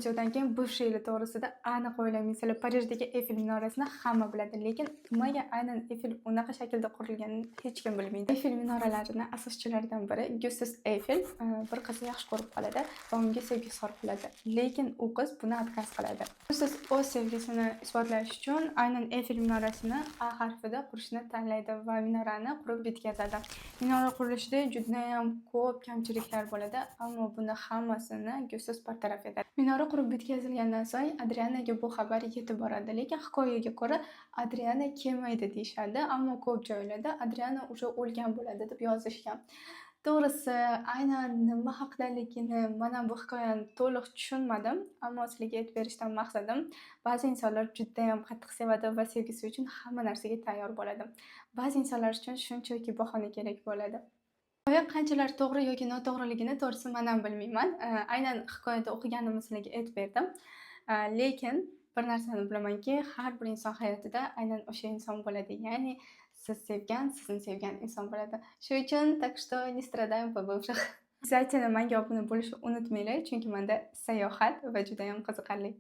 videodan keyin bu yili to'g'risida aniq o'ylayman. Masalan, Parijdagi Eyfel minorasini hamma biladi, lekin nimaga aynan Eyfel unaqa shaklda qurilganini hech kim bilmaydi. Eyfel minoralarining asoschilaridan biri Gustas Eyfel bir qizni yaxshi ko'rib qoladi va unga sevgi izhor qiladi. Lekin u qiz buni отказ qiladi. Gustas o'z sevgisini isbotlash uchun aynan Eyfel minorasini A harfida qurishni tanlaydi va minorani qurib bitkazadi. Minora qurilishida juda ham ko'p kamchiliklar bo'ladi, ammo buni hammasini Gustas bartaraf etadi. Minora qurib bitkazilgandan so'ng Adrianaga bu xabar yetib boradi, lekin hikoyaga ko'ra Adriana kelmaydi deyshadi, ammo ko'p joylarda Adriana o'sha o'lgan bo'ladi deb yozishgan. To'g'risi, aynan nima haqdaligini men ham bu hikoyani to'liq tushunmadim, ammo sizlarga aytib berishdan maqsadim, ba'zi insonlar juda ham qattiq sevadi va sevgisi uchun hamma narsaga tayyor bo'ladi. Ba'zi insonlar uchun shunchaki bahona kerak bo'ladi. Hikoya qanchalar to'g'ri yoki noto'g'riligini to'g'risi men ham bilmayman. Aynan hikoyada o'qiganimni sizlarga aytib berdim. Lekin bir narsani bilamanki, har bir inson hayotida aynan o'sha inson bo'ladi. Ya'ni sizni sevgan inson bo'ladi. Shuning uchun так что не страдаем по бывших. Обязательно menga obuna bo'lishni unutmanglar, chunki menda sayohat va juda ham qiziqarli.